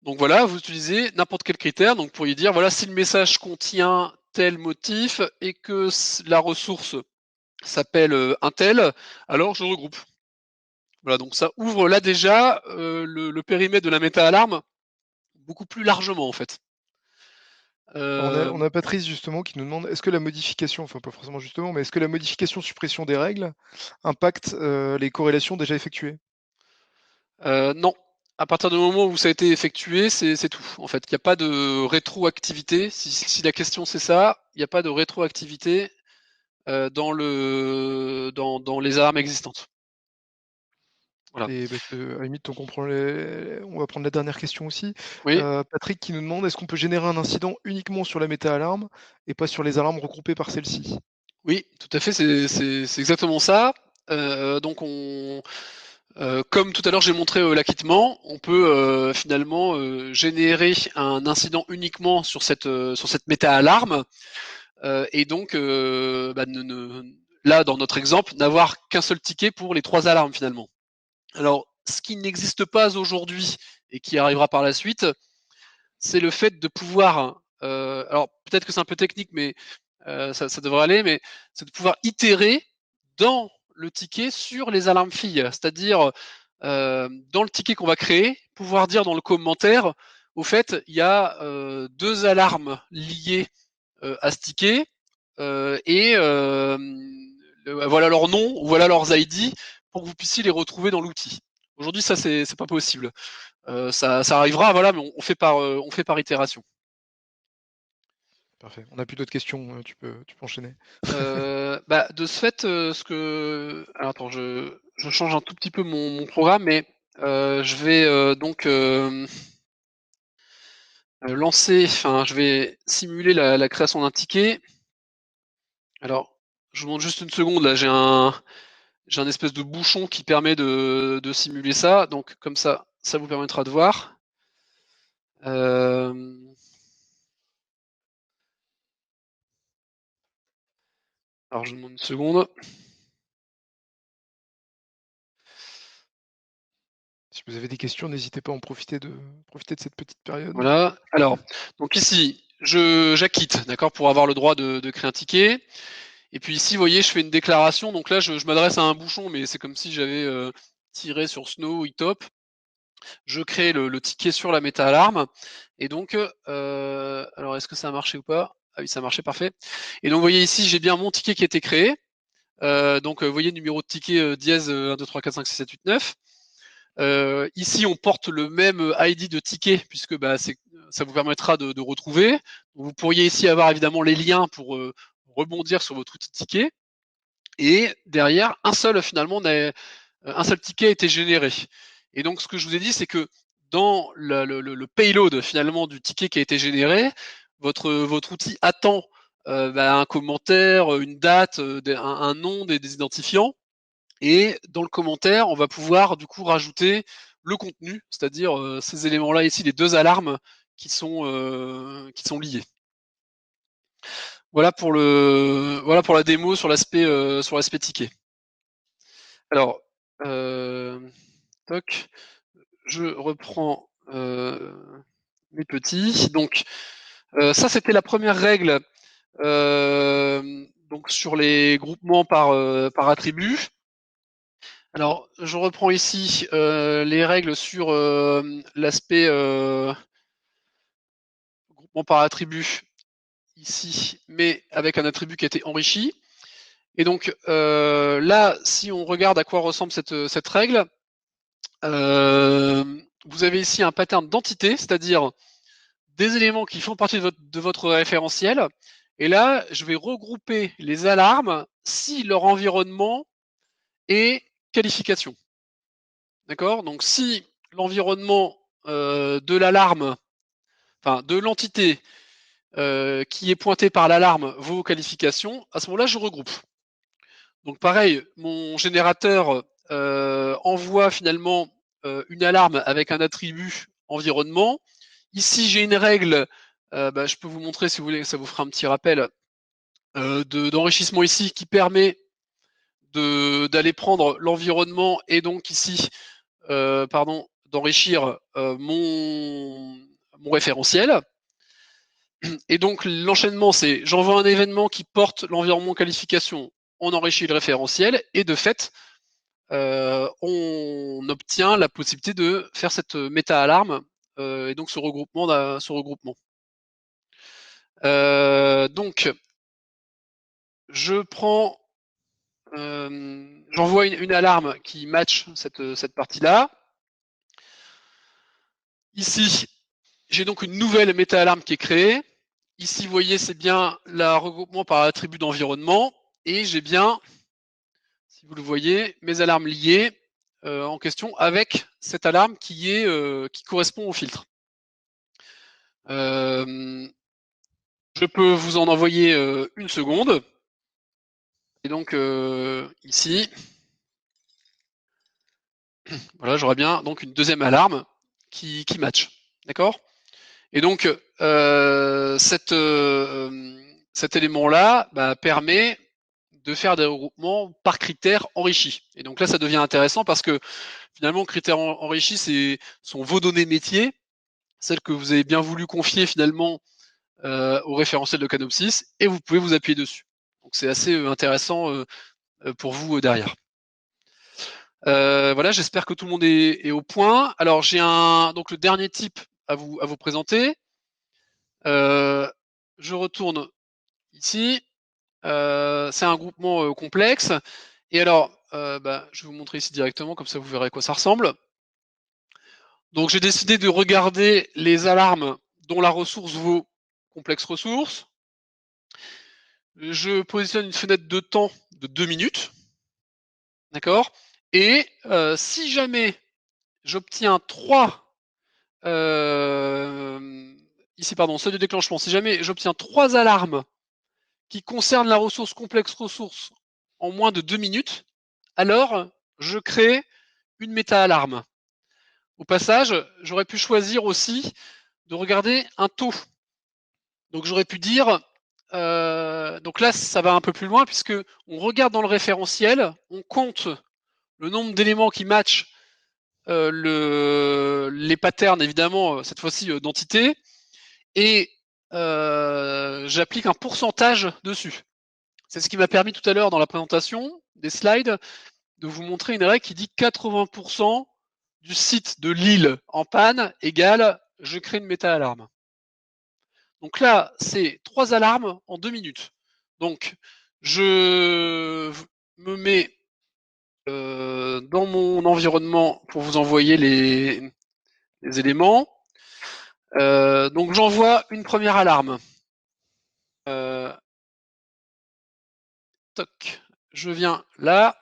Donc voilà, vous utilisez n'importe quel critère, donc vous pourriez dire, voilà, si le message contient tel motif et que la ressource s'appelle un tel, alors je regroupe. Voilà, donc ça ouvre là déjà le périmètre de la méta-alarme beaucoup plus largement en fait. On a Patrice justement qui nous demande est-ce que la modification, enfin pas forcément justement, mais est-ce que la modification suppression des règles impacte les corrélations déjà effectuées? Non. À partir du moment où ça a été effectué, c'est tout. En fait, il n'y a pas de rétroactivité. Si la question c'est ça, il n'y a pas de rétroactivité dans les alarmes existantes. Voilà. Et bah, à la limite, on va prendre la dernière question aussi. Oui, Patrick qui nous demande est-ce qu'on peut générer un incident uniquement sur la méta-alarme et pas sur les alarmes regroupées par celle-ci? oui, tout à fait, c'est exactement ça. Donc comme tout à l'heure j'ai montré l'acquittement, on peut finalement générer un incident uniquement sur cette méta-alarme, et donc là dans notre exemple n'avoir qu'un seul ticket pour les 3 alarmes finalement. Alors ce qui n'existe pas aujourd'hui et qui arrivera par la suite, c'est le fait de pouvoir, alors peut-être que c'est un peu technique, mais ça devrait aller, mais c'est de pouvoir itérer dans le ticket sur les alarmes filles. C'est-à-dire, dans le ticket qu'on va créer, pouvoir dire dans le commentaire, au fait, il y a 2 alarmes liées à ce ticket, et voilà leur nom, ou voilà leurs ID, pour que vous puissiez les retrouver dans l'outil. Aujourd'hui, ça, c'est pas possible. Ça arrivera, voilà, mais on fait par itération. Parfait. On n'a plus d'autres questions, tu peux enchaîner. De ce fait, alors attends, je change un tout petit peu mon programme, mais je vais donc je vais simuler la création d'un ticket. Alors, je vous montre juste une seconde, là, j'ai un espèce de bouchon qui permet de simuler ça, donc comme ça vous permettra de voir. Euh, alors, je vous demande une seconde. Si vous avez des questions, n'hésitez pas à profiter de cette petite période. Voilà. Alors, donc ici, j'acquitte, d'accord, pour avoir le droit de créer un ticket. Et puis ici, vous voyez, je fais une déclaration. Donc là, je m'adresse à un bouchon, mais c'est comme si j'avais tiré sur Snow, Itop. Je crée le ticket sur la méta-alarme. Et donc, alors est-ce que ça a marché ou pas? Ah oui, ça a marché, parfait. Et donc, vous voyez ici, j'ai bien mon ticket qui a été créé. Donc, vous voyez, numéro de ticket dièse 1, 2, 3, 4, 5, 6, 7, 8, 9. Ici, on porte le même ID de ticket, puisque ça vous permettra de retrouver. Donc, vous pourriez ici avoir évidemment les liens pour rebondir sur votre outil de ticket. Et derrière, un seul ticket a été généré. Et donc, ce que je vous ai dit, c'est que dans le payload finalement du ticket qui a été généré, votre outil attend un commentaire, une date, un nom, des identifiants. Et dans le commentaire, on va pouvoir du coup rajouter le contenu, c'est-à-dire ces éléments-là ici, les 2 alarmes qui sont liées. Voilà pour la démo sur l'aspect ticket. Alors, euh, toc, je reprends mes petits. Donc, ça, c'était la première règle donc sur les groupements par attribut. Alors, je reprends ici les règles sur l'aspect groupement par attribut ici, mais avec un attribut qui a été enrichi. Et donc là, si on regarde à quoi ressemble cette règle, vous avez ici un pattern d'entité, c'est-à-dire des éléments qui font partie de votre référentiel. Et là, je vais regrouper les alarmes si leur environnement est qualification. D'accord? Donc si l'environnement de l'alarme, enfin de l'entité qui est pointée par l'alarme vaut qualification, à ce moment-là, je regroupe. Donc pareil, mon générateur envoie finalement une alarme avec un attribut environnement. Ici, j'ai une règle, je peux vous montrer si vous voulez, ça vous fera un petit rappel d'enrichissement ici qui permet d'aller prendre l'environnement et donc ici, d'enrichir mon référentiel. Et donc l'enchaînement, c'est j'envoie un événement qui porte l'environnement qualification, on enrichit le référentiel et de fait, on obtient la possibilité de faire cette méta-alarme et donc ce regroupement. Donc, je prends, j'envoie une alarme qui match cette partie-là. Ici, j'ai donc une nouvelle méta-alarme qui est créée. Ici, vous voyez, c'est bien le regroupement par attribut d'environnement. Et j'ai bien, si vous le voyez, mes alarmes liées en question avec cette alarme qui correspond au filtre. Je peux vous en envoyer une seconde. Et donc ici, voilà, j'aurais bien donc une deuxième alarme qui match. D'accord? Et donc cet élément-là permet de faire des regroupements par critères enrichis. Et donc là, ça devient intéressant parce que finalement, critères enrichis, sont vos données métiers, celles que vous avez bien voulu confier finalement au référentiel de Canopsys, et vous pouvez vous appuyer dessus. Donc c'est assez intéressant pour vous derrière. Voilà, j'espère que tout le monde est au point. Alors j'ai donc le dernier type à vous présenter. Je retourne ici. C'est un groupement complexe. Et alors, je vais vous montrer ici directement, comme ça vous verrez à quoi ça ressemble. Donc j'ai décidé de regarder les alarmes dont la ressource vaut complexe ressource. Je positionne une fenêtre de temps de 2 minutes. D'accord? Et si jamais j'obtiens 3 seuil de déclenchement, si jamais j'obtiens 3 alarmes qui concernent la ressource complexe ressource en moins de 2 minutes, alors je crée une méta-alarme. Au passage, j'aurais pu choisir aussi de regarder un taux. Donc j'aurais pu dire, donc là ça va un peu plus loin puisque on regarde dans le référentiel, on compte le nombre d'éléments qui matchent les patterns évidemment cette fois-ci d'entités et j'applique un pourcentage dessus. C'est ce qui m'a permis tout à l'heure dans la présentation des slides de vous montrer une règle qui dit 80% du site de Lille en panne égale je crée une méta-alarme. Donc là, c'est 3 alarmes en 2 minutes. Donc, je me mets dans mon environnement pour vous envoyer les éléments. Donc, j'envoie une première alarme. Toc, je viens là.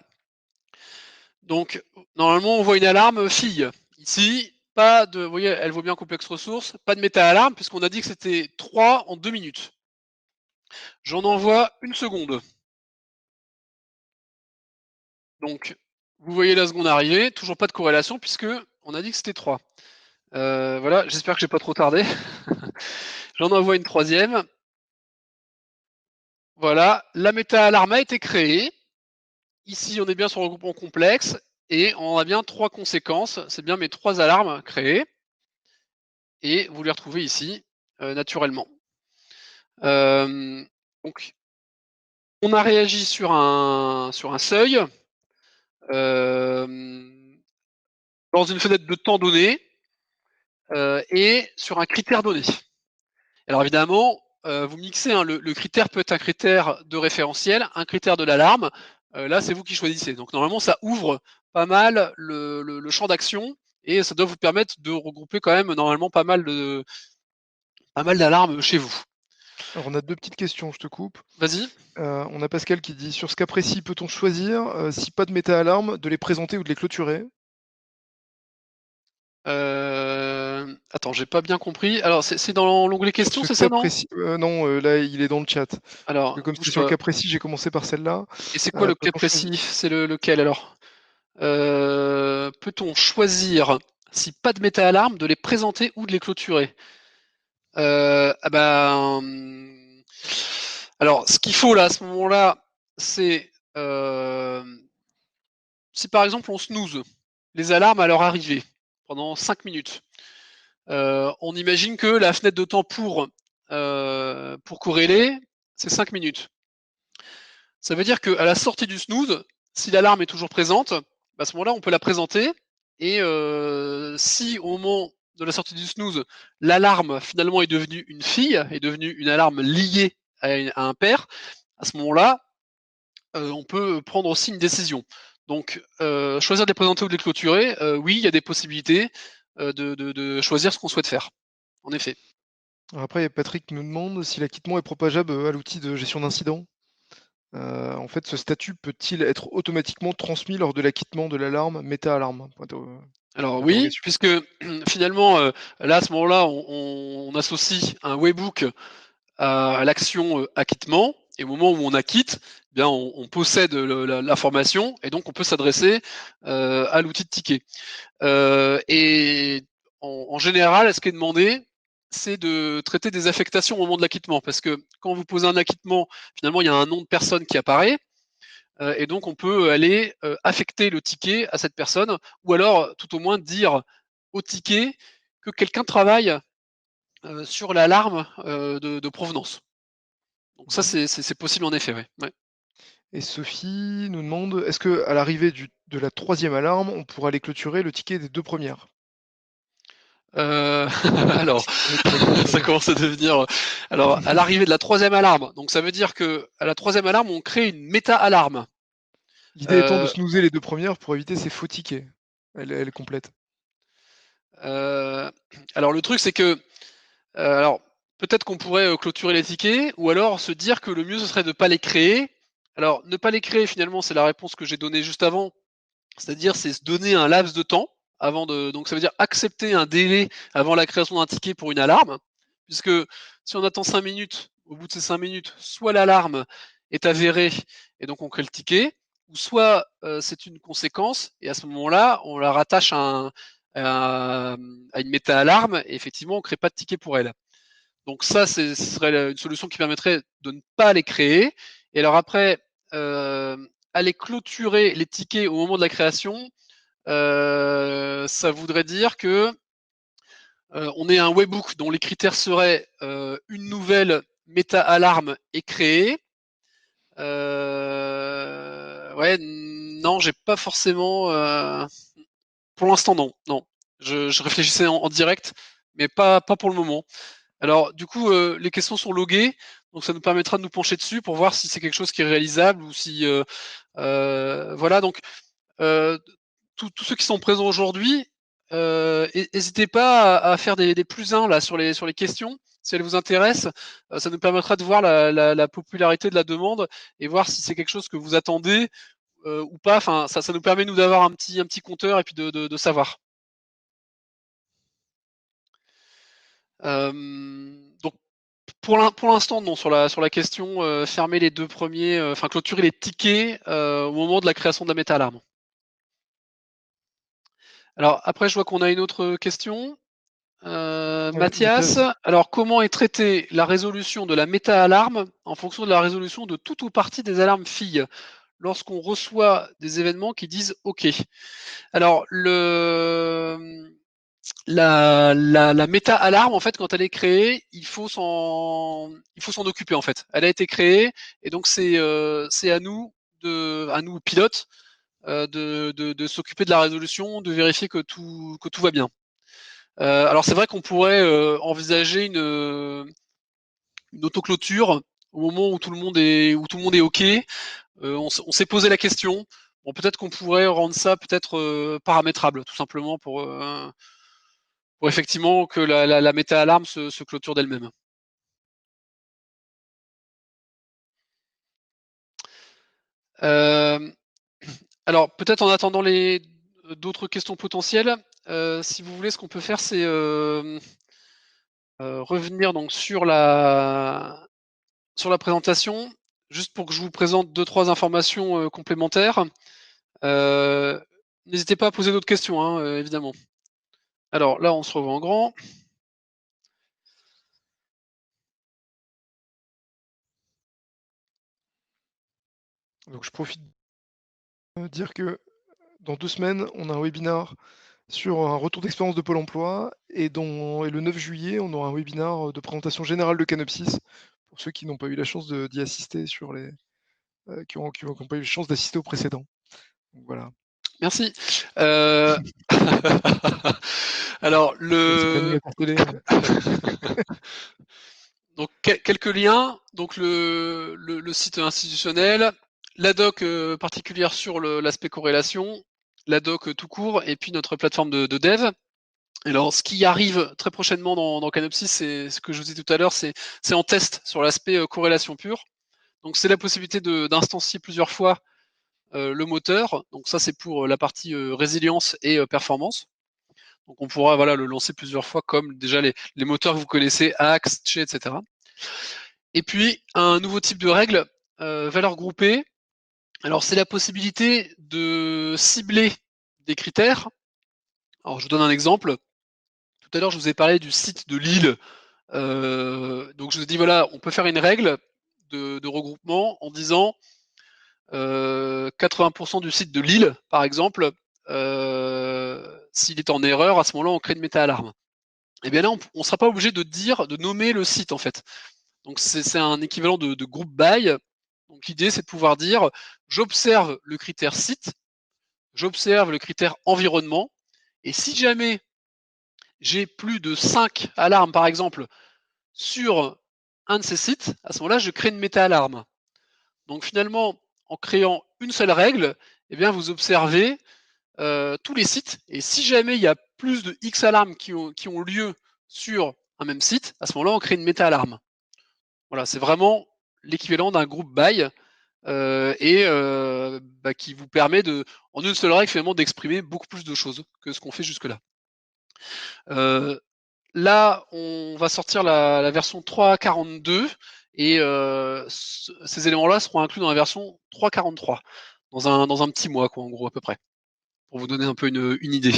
Donc, normalement, on voit une alarme fille. Ici, pas de, vous voyez, elle vaut bien complexe ressource, pas de méta-alarme, puisqu'on a dit que c'était 3 en 2 minutes. J'en envoie une seconde. Donc, vous voyez la seconde arriver, toujours pas de corrélation, puisque on a dit que c'était 3. Voilà, j'espère que j'ai pas trop tardé. J'en envoie une troisième. Voilà, la méta-alarme a été créée. Ici, on est bien sur le regroupement complexe, et on a bien 3 conséquences. C'est bien mes 3 alarmes créées. Et vous les retrouvez ici, naturellement. Donc, on a réagi sur un seuil, dans une fenêtre de temps donné, et sur un critère donné. Alors évidemment, vous mixez, hein, le critère peut être un critère de référentiel, un critère de l'alarme. Là, c'est vous qui choisissez. Donc normalement, ça ouvre pas mal le champ d'action et ça doit vous permettre de regrouper quand même normalement pas mal d'alarmes chez vous. Alors on a 2 petites questions, je te coupe. Vas-y. On a Pascal qui dit: «Sur ce cas précis, peut-on choisir, si pas de méta-alarme, de les présenter ou de les clôturer?» Attends, j'ai pas bien compris. Alors c'est dans l'onglet Sur questions, ce c'est ça, cas non? précis non, là, il est dans le chat. Parce que Alors, comme bouge c'était sur le pas. cas précis, j'ai commencé par celle-là. Et c'est quoi le cas Peut-on choisir précis? C'est lequel alors? Peut-on choisir, si pas de méta-alarme, de les présenter ou de les clôturer? Ah ben, alors ce qu'il faut là, à ce moment-là, c'est, si par exemple on snooze les alarmes à leur arrivée pendant 5 minutes, on imagine que la fenêtre de temps pour corréler, c'est 5 minutes. Ça veut dire qu'à la sortie du snooze, si l'alarme est toujours présente, bah, à ce moment-là, on peut la présenter et si au moment de la sortie du snooze, l'alarme finalement est devenue une fille, est devenue une alarme liée à un père, à ce moment-là, on peut prendre aussi une décision. Donc choisir de les présenter ou de les clôturer, oui, il y a des possibilités, de choisir ce qu'on souhaite faire, en effet. Alors après, il y a Patrick qui nous demande si l'acquittement est propageable, à l'outil de gestion d'incident. En fait, ce statut peut-il être automatiquement transmis lors de l'acquittement de l'alarme méta-alarme? Alors oui, D'interrogation. puisque finalement, là, à ce moment-là, on associe un webhook à l'action, acquittement et au moment où on acquitte, eh bien on possède l'information et donc on peut s'adresser, à l'outil de ticket. Et en général, ce qui est demandé, c'est de traiter des affectations au moment de l'acquittement. Parce que quand vous posez un acquittement, finalement, il y a un nom de personne qui apparaît, et donc on peut aller, affecter le ticket à cette personne ou alors, tout au moins, dire au ticket que quelqu'un travaille, sur l'alarme, de provenance. Donc ça, Mmh. c'est possible en effet, ouais. Ouais. Et Sophie nous demande: «Est-ce que à l'arrivée de la troisième alarme, on pourra aller clôturer le ticket des 2 premières?» Heu, Est-ce alors, qu'il y en a qui répondent ça présent? commence à devenir, alors à l'arrivée de la troisième alarme, donc ça veut dire que à la troisième alarme, on crée une méta-alarme. L'idée étant de Heu snoozer les 2 premières pour éviter ces faux tickets. Elle complète. heu, alors le truc, c'est que, alors peut-être qu'on pourrait, clôturer les tickets ou alors se dire que le mieux, ce serait de pas les créer. Alors ne pas les créer, finalement, c'est la réponse que j'ai donnée juste avant. C'est-à-dire, c'est se donner un laps de temps avant de, donc ça veut dire accepter un délai avant la création d'un ticket pour une alarme, puisque si on attend 5 minutes, au bout de ces 5 minutes, soit l'alarme est avérée et donc on crée le ticket, ou soit, c'est une conséquence et à ce moment-là, on la rattache à à une méta-alarme et effectivement, on crée pas de ticket pour elle. Donc ça, ce serait une solution qui permettrait de ne pas les créer. Et alors après, aller clôturer les tickets au moment de la création, ça voudrait dire que on ait un webhook dont les critères seraient une nouvelle méta-alarme est créée. Ouais, non, j'ai pas forcément. Pour l'instant, non, non. Je réfléchissais en direct, mais pas pour le moment. Alors, du coup, les questions sont loguées, donc ça nous permettra de nous pencher dessus pour voir si c'est quelque chose qui est réalisable ou si, voilà. Donc, heu, tous ceux qui sont présents aujourd'hui, hésitez pas à faire des plus 1 là sur les questions, si elles vous intéressent. Ça nous permettra de voir la popularité de la demande et voir si c'est quelque chose que vous attendez, ou pas. Enfin, ça nous permet nous d'avoir un petit compteur et puis de savoir. Donc pour l'instant, non, sur la question, fermer les 2 premiers, enfin clôturer les tickets, au moment de la création de la méta-alarme. Alors après, je vois qu'on a une autre question. Ouais, Mathias, Mathias. alors comment est traitée la résolution de la méta-alarme en fonction de la résolution de toute ou partie des alarmes filles, lorsqu'on reçoit des événements qui disent OK? Alors la méta-alarme, en fait, quand elle est créée, il faut s'en occuper, en fait. Elle a été créée et donc c'est à nous pilotes, de s'occuper de la résolution, de vérifier que tout va bien. Alors c'est vrai qu'on pourrait, envisager une autoclôture au moment où tout le monde est OK. On s'est posé la question. Bon, peut-être qu'on pourrait rendre ça peut-être paramétrable, tout simplement pour effectivement que la méta-alarme se clôture d'elle-même. Alors peut-être en attendant les d'autres questions potentielles, si vous voulez, ce qu'on peut faire, c'est revenir donc sur la présentation, juste pour que je vous présente deux trois informations complémentaires. Euh, N'hésitez pas à poser d'autres questions, hein, évidemment. Alors là, on se revoit en grand. Donc je profite de dire que dans 2 semaines, on a un webinar sur un retour d'expérience de Pôle emploi et le 9 juillet, on aura un webinar de présentation générale de Canopsys pour ceux qui n'ont pas eu la chance d'y assister sur les qui ont pas eu la chance d'assister au précédent. Donc voilà. Merci. Euh... Alors C'est planning le à télé. donc quelques liens. Donc le site institutionnel, la doc particulière sur l'aspect corrélation, la doc tout court, et puis notre plateforme de dev. Alors, ce qui arrive très prochainement dans Canopsys, c'est ce que je vous disais tout à l'heure, c'est en test sur l'aspect corrélation pure. Donc, c'est la possibilité d'instancier plusieurs fois le moteur. Donc, ça, c'est pour la partie résilience et performance. Donc, on pourra voilà, le lancer plusieurs fois, comme déjà les moteurs que vous connaissez, Axe, Che, etc. Et puis, un nouveau type de règle, valeur groupée. Alors, c'est la possibilité de cibler des critères. Alors, je vous donne un exemple. Tout à l'heure, je vous ai parlé du site de Lille. Donc je vous ai dit voilà, on peut faire une règle de regroupement en disant 80% du site de Lille, par exemple, s'il est en erreur, à ce moment-là, on crée une méta-alarme. Et bien là, on ne sera pas obligé de dire, de nommer le site en fait. Donc c'est un équivalent de group by. Donc l'idée, c'est de pouvoir dire j'observe le critère site, j'observe le critère environnement, et si jamais j'ai plus de 5 alarmes, par exemple, sur un de ces sites, à ce moment-là, je crée une méta-alarme. Donc finalement, en créant une seule règle, eh bien, vous observez tous les sites, et si jamais il y a plus de X alarmes qui ont lieu sur un même site, à ce moment-là, on crée une méta-alarme. Voilà, c'est vraiment l'équivalent d'un groupe by qui vous permet en une seule règle, finalement, d'exprimer beaucoup plus de choses que ce qu'on fait jusque-là. Là, on va sortir la version 3.42 et ces éléments-là seront inclus dans la version 3.43 dans un petit mois, quoi, en gros, à peu près, pour vous donner un peu une idée.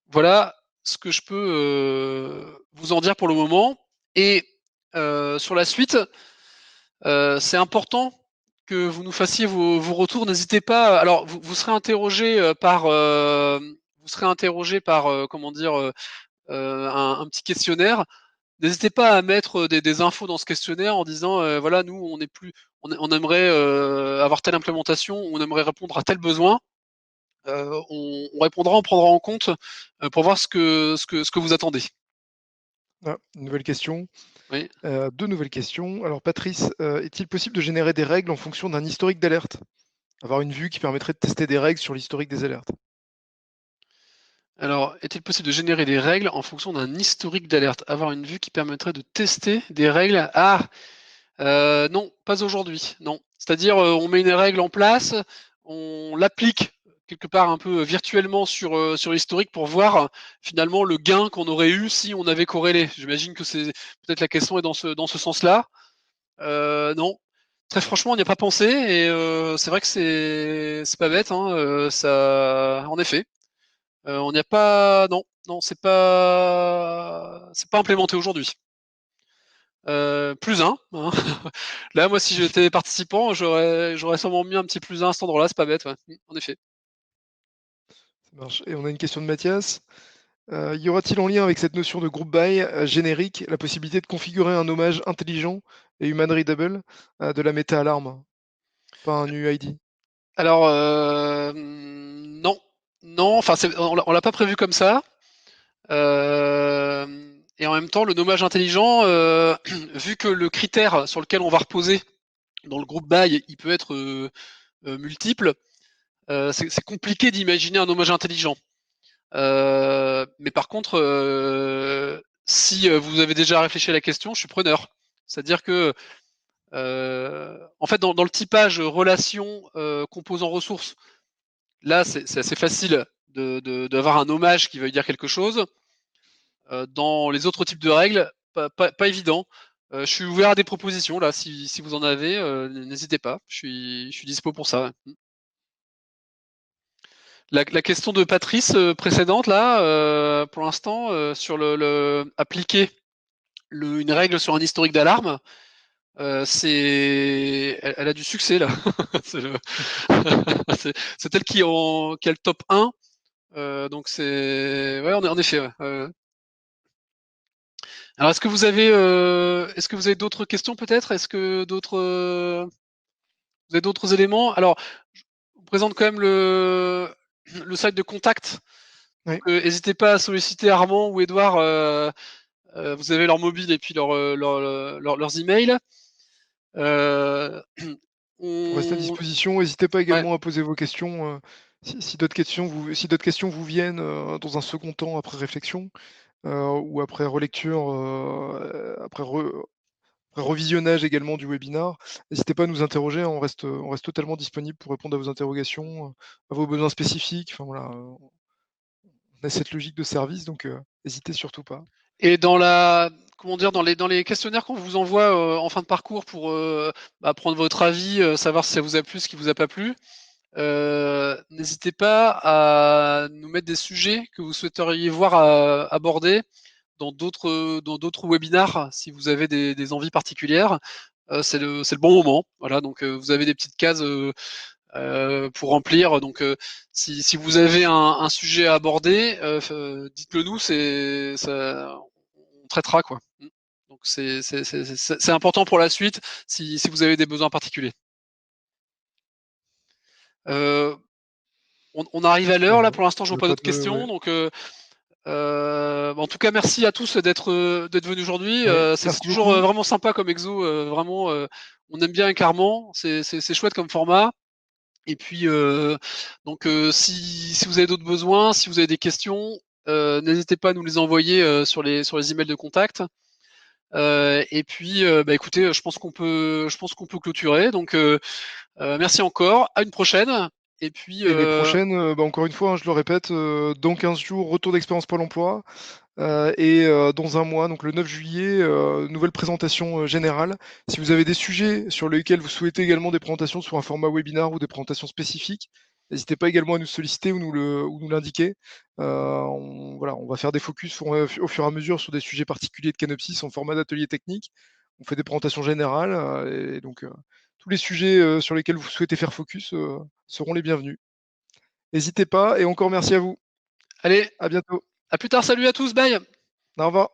Voilà ce que je peux vous en dire pour le moment. Et sur la suite, c'est important que vous nous fassiez vos retours. N'hésitez pas. Alors, vous serez interrogé par comment dire un petit questionnaire. N'hésitez pas à mettre des infos dans ce questionnaire en disant voilà, nous on aimerait avoir telle implémentation, on aimerait répondre à tel besoin. On répondra, on prendra en compte pour voir ce que vous attendez. Ah, une nouvelle question. Oui. 2 nouvelles questions. Alors Patrice, est-il possible de générer des règles en fonction d'un historique d'alerte? Avoir une vue qui permettrait de tester des règles sur l'historique des alertes. Alors, est-il possible de générer des règles en fonction d'un historique d'alerte? Avoir une vue qui permettrait de tester des règles? Non, pas aujourd'hui, non. C'est-à-dire, on met une règle en place, on l'applique quelque part un peu virtuellement sur l'historique pour voir finalement le gain qu'on aurait eu si on avait corrélé. J'imagine que c'est peut-être la question est dans ce sens-là. Non, très franchement, on n'y a pas pensé et c'est vrai que c'est pas bête, hein, ça en effet. On n'y a pas non, non, c'est pas implémenté aujourd'hui. Plus un, hein. Là, moi, si j'étais participant, j'aurais sûrement mis un petit plus un à cet endroit-là, c'est pas bête, ouais. En effet. Ça marche. Et on a une question de Mathias. Y aura-t-il en lien avec cette notion de group by générique la possibilité de configurer un nommage intelligent et human readable de la méta-alarme? Pas un UID. Alors, non, non, enfin, on l'a pas prévu comme ça. Et en même temps, le nommage intelligent, vu que le critère sur lequel on va reposer dans le groupe by, il peut être multiple, c'est compliqué d'imaginer un nommage intelligent. Mais par contre, si vous avez déjà réfléchi à la question, je suis preneur. C'est-à-dire que, en fait, dans le typage relation composant ressources, là, c'est assez facile d'avoir un nommage qui veut dire quelque chose. Dans les autres types de règles, pas évident. Je suis ouvert à des propositions là, si vous en avez, n'hésitez pas. Je suis dispo pour ça. La question de Patrice précédente là, pour l'instant, sur appliquer une règle sur un historique d'alarme, elle a du succès là. c'est le- c'est elle qui a le top 1. Donc c'est ouais, en effet. Ouais. Alors est-ce que vous avez d'autres questions peut-être? Est-ce que vous avez d'autres éléments? Alors, je vous présente quand même le site de contact. Donc, Oui. n'hésitez pas à solliciter Armand ou Edouard. Vous avez leur mobile et puis leurs emails. Euh, On reste à on... disposition. N'hésitez pas Ouais. également à poser vos questions si d'autres questions vous viennent dans un second temps après réflexion ou après relecture, après revisionnage également du webinar. N'hésitez pas à nous interroger, hein, on reste totalement disponible pour répondre à vos interrogations, à vos besoins spécifiques. Enfin voilà, on a cette logique de service, donc n'hésitez surtout pas. Et comment dire, dans les questionnaires qu'on vous envoie en fin de parcours pour prendre votre avis, savoir si ça vous a plu, ce qui vous a pas plu, n'hésitez pas à nous mettre des sujets que vous souhaiteriez voir abordés dans d'autres webinars si vous avez des envies particulières. C'est le bon moment. Voilà, donc vous avez des petites cases pour remplir. Donc si vous avez un sujet à aborder, dites-le nous, on traitera quoi. Donc c'est important pour la suite si vous avez des besoins particuliers. On arrive à l'heure là. Voilà, Pour l'instant, je il vois y a pas pas d'autres de questions. ouais. Donc en tout cas, merci à tous d'être venus aujourd'hui. Ouais, C'est merci toujours beaucoup. vraiment sympa comme exo. Vraiment, on aime bien Carment. C'est chouette comme format. Et puis, donc, si vous avez d'autres besoins, si vous avez des questions, n'hésitez pas à nous les envoyer sur les emails de contact. Et puis, écoutez, je pense qu'on peut clôturer. Donc, merci encore. À une prochaine. Et puis, Et les prochaines, encore une fois, hein, je le répète, dans 15 jours, retour d'expérience Pôle emploi. Et dans un mois, donc le 9 juillet, nouvelle présentation générale. Si vous avez des sujets sur lesquels vous souhaitez également des présentations sur un format webinar ou des présentations spécifiques, n'hésitez pas également à nous solliciter ou nous l'indiquer. Voilà, on va faire des focus au fur et à mesure sur des sujets particuliers de Canopsys en format d'atelier technique. On fait des présentations générales et donc tous les sujets sur lesquels vous souhaitez faire focus seront les bienvenus. N'hésitez pas et encore merci à vous. allez, À bientôt. à plus tard. Salut à tous. Bye. Au revoir.